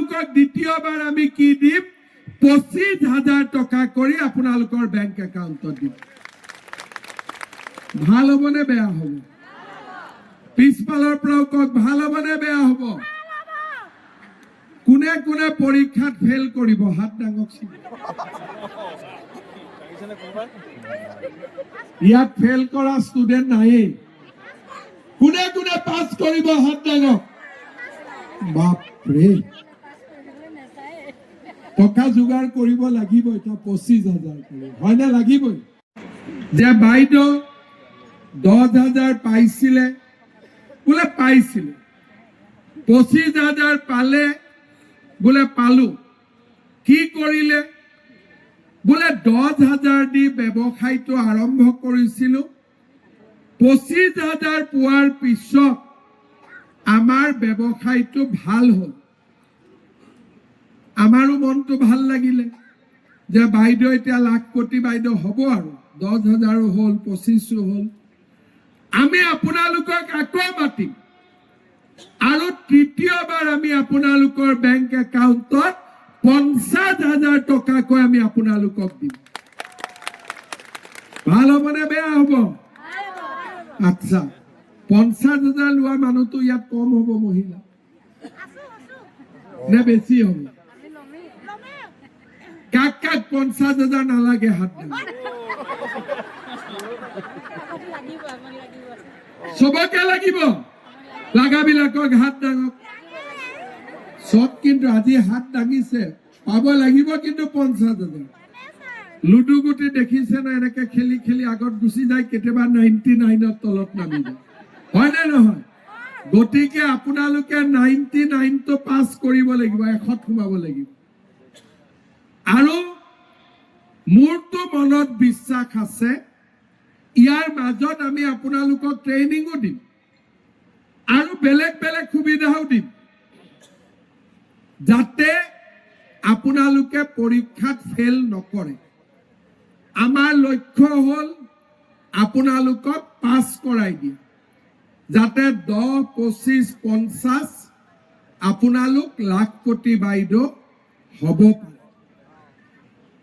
আপোনালোকক দ্বিতীয়বাৰ আমি কি দিম 25,000 টকা কৰি আপোনালোকৰ বেংক একাউণ্টত দিম ভাল হ'বনে বেয়া হ'ব পিছফালৰ পৰাও কওক ভাল হ'বনে বেয়া হ'ব কোনে কোনে পৰীক্ষাত ফেল কৰিব হাত ডাঙক ইয়াত ফেল কৰা ষ্টুডেন্ট নাই কোনে কোনে পাছ কৰিব হাত ডাঙক বাপৰে টকা যোগাৰ কৰিব লাগিব এটা 25,000 কৰি হয়নে লাগিবই যে বাইদেউ 10,000 পাইছিলে বোলে পাইছিলে 25,000 পালে বোলে পালো কি কৰিলে বোলে 10,000 দি ব্যৱসায়টো আৰম্ভ কৰিছিলো 25,000 পোৱাৰ পিছত আমাৰ ব্যৱসায়টো ভাল হ'ল আমাৰো মনটো ভাল লাগিলে যে বাইদেউ এতিয়া লাখপতি বাইদেউ হ'ব আৰু 10,000 হ'ল 25 হ'ল আমি আপোনালোকক আকৌ মাতিম আৰু তৃতীয়বাৰ আমি আপোনালোকৰ বেংক একাউণ্টত 50,000 টকাকৈ আমি আপোনালোকক দিম ভাল হ'বনে বেয়া হ'ব আচ্ছা 50,000 লোৱা মানুহটো ইয়াত কম হ'ব মহিলা নে বেছি হ'ব কাক কাক 50,000 নালাগে হাত সবকে লাগিব লাগাবিলাকক হাত ডাঙক সব কিন্তু আজি হাত ডাঙিছে পাব লাগিব কিন্তু 50,000 লুডু গুটি দেখিছে না এনেকে খেলি খেলি আগত গুচি যায় কেতিয়াবা 99ৰ তলত নামি যায় হয় নে নহয় গতিকে আপোনালোকে 99 তো পাছ কৰিব লাগিব 100 সোমাব লাগিব আৰু মোৰটো মনত বিশ্বাস আছে ইয়াৰ মাজত আমি আপোনালোকক ট্ৰেইনিংও দিম আৰু বেলেগ বেলেগ সুবিধাও দিম যাতে আপোনালোকে পৰীক্ষাত ফেল নকৰে আমাৰ লক্ষ্য হ'ল আপোনালোকক পাছ কৰাই দিয়া যাতে 10 25 50 আপোনালোক লাখপতি বাইদেউ হ'ব পাৰে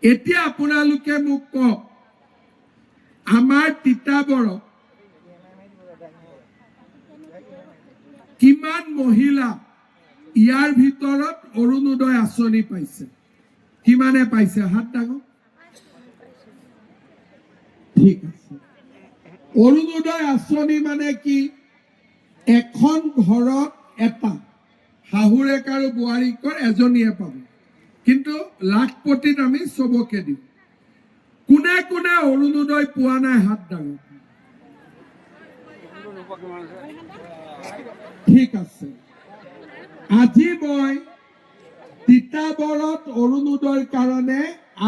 এতিয়া আপোনালোকে মোক কওক আমাৰ তিতাবৰত কিমান মহিলা ইয়াৰ ভিতৰত অৰুণোদয় আঁচনি পাইছে কিমানে পাইছে হাত ডাঙক ঠিক আছে অৰুণোদয় আঁচনি মানে কি এখন ঘৰত এটা শাহুৰেক আৰু বোৱাৰীকৰ এজনীয়ে পাব কিন্তু লাখপতিত আমি সবকে দিম কোনে কোনে অৰুণোদয় পোৱা নাই হাত ডাঙক ঠিক আছে আজি মই তিতাবৰত অৰুণোদয়ৰ কাৰণে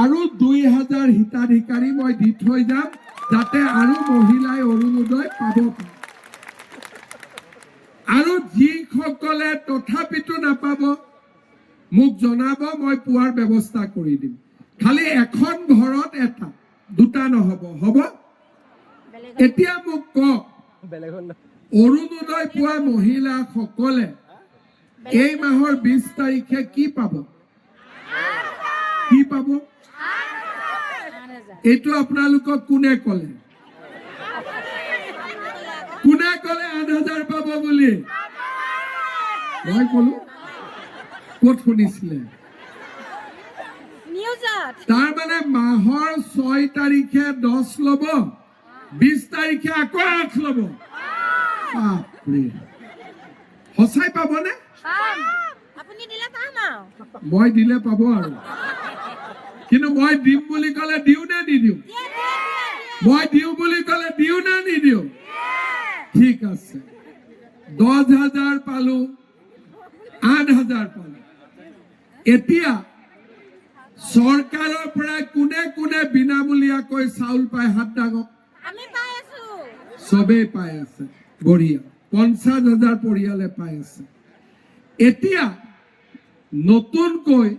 আৰু 2,000 হিতাধিকাৰী মই দি থৈ যাম যাতে আৰু মহিলাই অৰুণোদয় পাব পাৰে আৰু যিসকলে তথাপিতো নাপাব মোক জনাব মই পোৱাৰ ব্যৱস্থা কৰি দিম খালি এখন ঘৰত এটা দুটা নহব হ'ব এতিয়া মোক কওক অৰুণোদয় পোৱা মহিলাসকলে এই মাহৰ 20 তাৰিখে কি পাব এইটো আপোনালোকক কোনে ক'লে 8,000 পাব বুলি মই ক'লো ক'ত শুনিছিলে তাৰ মানে মাহৰ 6 তাৰিখে 10 ল'ব 20 তাৰিখে আকৌ 8 ল'ব সঁচাই পাবনে মই দিলে পাব আৰু কিন্তু মই দিম বুলি ক'লে দিও নে নিদিও মই দিও বুলি ক'লে দিও নে নিদিও ঠিক আছে 10,000 পালো 8,000 পালো এতিয়া চৰকাৰৰ পৰা কোনে কোনে বিনামূলীয়াকৈ চাউল পায় হাত ডাঙক সবেই পাই আছে বঢ়িয়া 50,000 পৰিয়ালে পাই আছে এতিয়া নতুনকৈ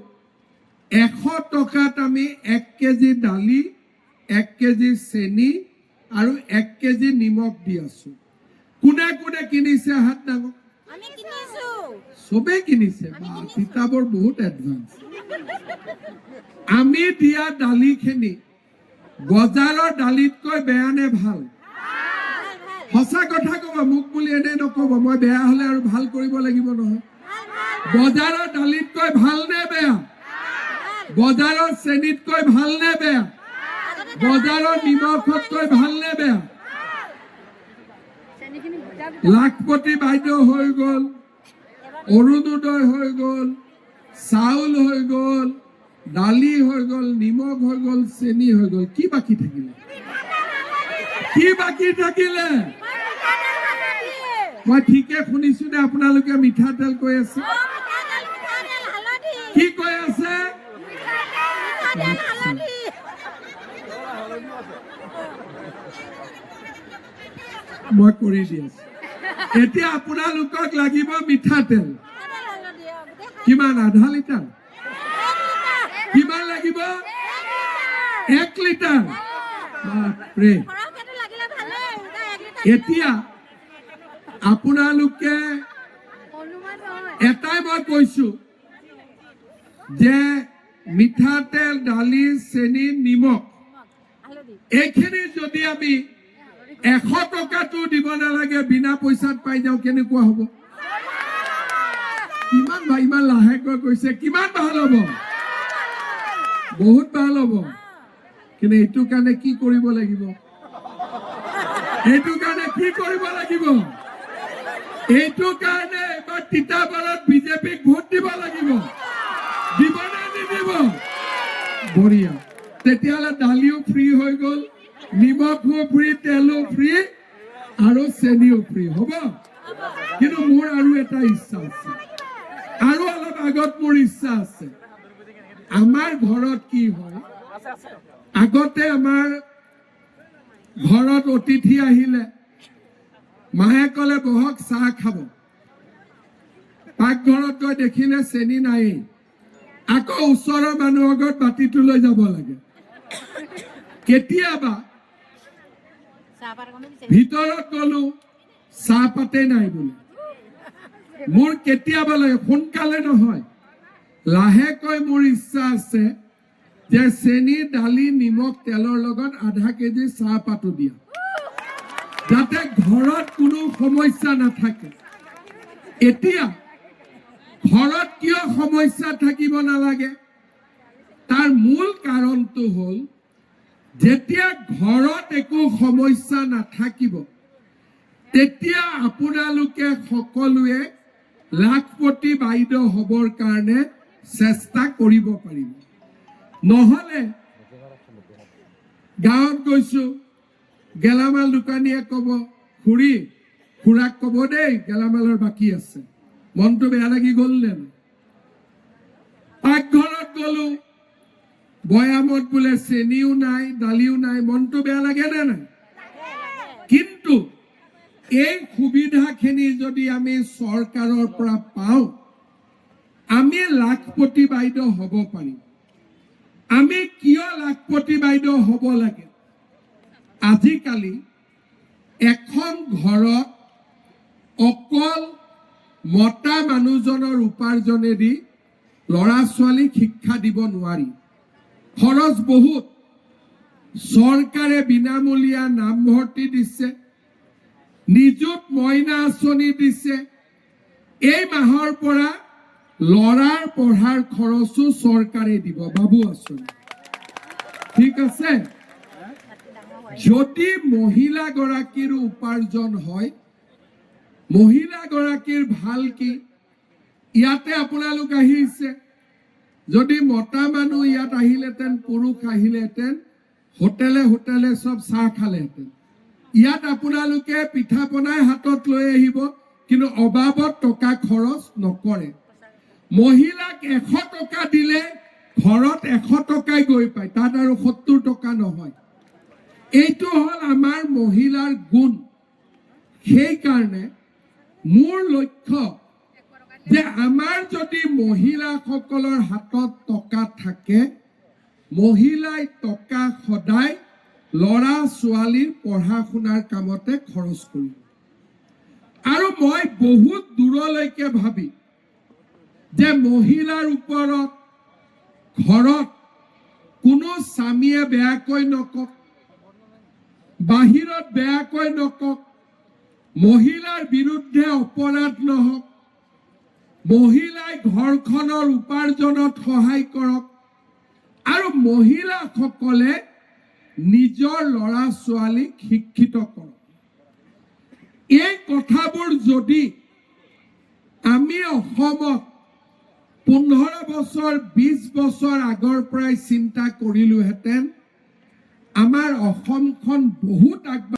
100 টকাত আমি 1 কেজি দালি 1 কেজি চেনি আৰু 1 কেজি নিমখ দি আছো কোনে কোনে কিনিছে হাত ডাঙক আমি কিনিছো চবে কিনিছে কিতাপৰ বহুত এডভান্স আমি দিয়া দালিখিনি বজাৰৰ দালিতকৈ বেয়া নে ভাল সঁচা কথা কব মোক বুলি এনে নকব মই বেয়া হলে আৰু ভাল কৰিব লাগিব নহয় বজাৰৰ দালিতকৈ ভাল নে বেয়া বজাৰৰ চেনিতকৈ ভাল নে বেয়া বজাৰৰ নিমখতকৈ ভাল নে বেয়া লাখপতি বাইদেউ হৈ গ'ল অৰুণোদয় হৈ গ'ল চাউল হৈ গ'ল দালি হৈ গ'ল নিমখ হৈ গ'ল চেনি হৈ গ'ল কি বাকি থাকিলে মই ঠিকে শুনিছো নে আপোনালোকে মিঠাতেল কৈ আছে কি কৈ আছে মই কৰি দি আছো এতিয়া আপোনালোকক লাগিব মিঠাতেল কিমান আধা লিটাৰ কিমান লাগিব 1 লিটাৰ বাপৰে এতিয়া আপোনালোকে এটাই মই কৈছো যে মিঠাতেল দালি চেনি নিমখ এইখিনি যদি আমি 100 টকাটো দিব নালাগে বিনা পইচাত পাই যাও কেনেকুৱা হ'ব ইমান লাহেকৈ কৈছে কিমান ভাল হ'ব বহুত ভাল হ'ব কিন্তু এইটো কাৰণে কি কৰিব লাগিব এইটো কাৰণে এবাৰ তিতাবৰত বিজেপিক ভোট দিব লাগিব দিব নে নিদিব বঢ়িয়া তেতিয়াহ'লে দালিও ফ্ৰী হৈ গ'ল নিমখো ফ্ৰী তেলো ফ্ৰী আৰু চেনিও ফ্ৰী হ'ব কিন্তু মোৰ আৰু এটা ইচ্ছা আছে আৰু অলপ আগত মোৰ ইচ্ছা আছে আমাৰ ঘৰত কি হয় আগতে আমাৰ ঘৰত অতিথি আহিলে মায়ে ক'লে বহক চাহ খাব পাকঘৰত গৈ দেখিলে চেনি নাই আকৌ ওচৰৰ মানুহৰ ঘৰত বাতিটো লৈ যাব লাগে কেতিয়াবা ভিতৰত গলো চাহপাতে নাই বোলে মোৰ কেতিয়াবা লাগে সোনকালে নহয় লাহেকৈ মোৰ ইচ্ছা আছে যে চেনি দালি নিমখ তেলৰ লগত আধা কেজি চাহপাতো দিয়া যাতে ঘৰত কোনো সমস্যা নাথাকে এতিয়া ঘৰত কিয় সমস্যা থাকিব নালাগে তাৰ মূল কাৰণটো হ'ল যেতিয়া ঘৰত একো সমস্যা নাথাকিব তেতিয়া আপোনালোকে সকলোৱে লাখপতি বাইদেউ হবৰ কাৰণে চেষ্টা কৰিব পাৰিব নহলে গাঁৱত গৈছো গেলামাল দোকানীয়ে ক'ব খুৰাক ক'ব দেই গেলামালৰ বাকী আছে মনটো বেয়া লাগি গ'ল নে পাকঘৰত গ'লো বয়ামত বোলে চেনিও নাই দালিও নাই মনটো বেয়া লাগে নে নাই কিন্তু এই সুবিধাখিনি যদি আমি চৰকাৰৰ পৰা পাওঁ আমি লাখপতি বাইদেউ হ'ব পাৰিম আমি কিয় লাখপতি বাইদেউ হ'ব লাগে আজিকালি এখন ঘৰত অকল মতা মানুহজনৰ উপাৰ্জনেদি ল'ৰা ছোৱালীক শিক্ষা দিব নোৱাৰি খৰচ বহুত চৰকাৰে বিনামূলীয়া নামভৰ্তি দিছে নিযুত মইনা আঁচনি দিছে এই মাহৰ পৰা ল'ৰাৰ পঢ়াৰ খৰচো চৰকাৰে দিব বাবু আঁচনি ঠিক আছে যদি মহিলা গৰাকীৰ উপাৰ্জন হয় মহিলা গৰাকীৰ ভাল কি ইয়াতে আপোনালোক আহিছে যদি মতা মানুহ ইয়াত আহিলেতেন পুৰুষ আহিলেতেন হোটেলে সব চাহ খালেতেন ইয়াত আপোনালোকে পিঠা বনাই হাতত লৈ আহিব কিন্তু অভাৱত টকা খৰচ নকৰে মহিলাক 100 টকা দিলে ঘৰত 100 টকাই গৈ পায় তাত আৰু 70 টকা নহয় এইটো হল আমাৰ মহিলাৰ গুণ সেই কাৰণে মোৰ লক্ষ্য যে আমাৰ যদি মহিলাসকলৰ হাতত টকা থাকে মহিলাই টকা সদায় ল'ৰা ছোৱালীৰ পঢ়া শুনাৰ কামতে খৰচ কৰিব আৰু মই বহুত দূৰলৈকে ভাবি যে মহিলাৰ ওপৰত ঘৰত কোনো স্বামীয়ে বেয়াকৈ নকওক, বাহিৰত বেয়াকৈ নকওক, মহিলাৰ বিৰুদ্ধে অপৰাধ নহওক, মহিলাই ঘৰখনৰ উপাৰ্জনত সহায় কৰক আৰু মহিলাসকলে নিজৰ ল'ৰা ছোৱালীক শিক্ষিত কৰক। এই কথাবোৰ যদি আমি অসমত 15 বছৰ 20 বছৰ আগৰ পৰাই চিন্তা কৰিলোহেঁতেন, আমাৰ অসমখন বহুত আগবাঢ়ি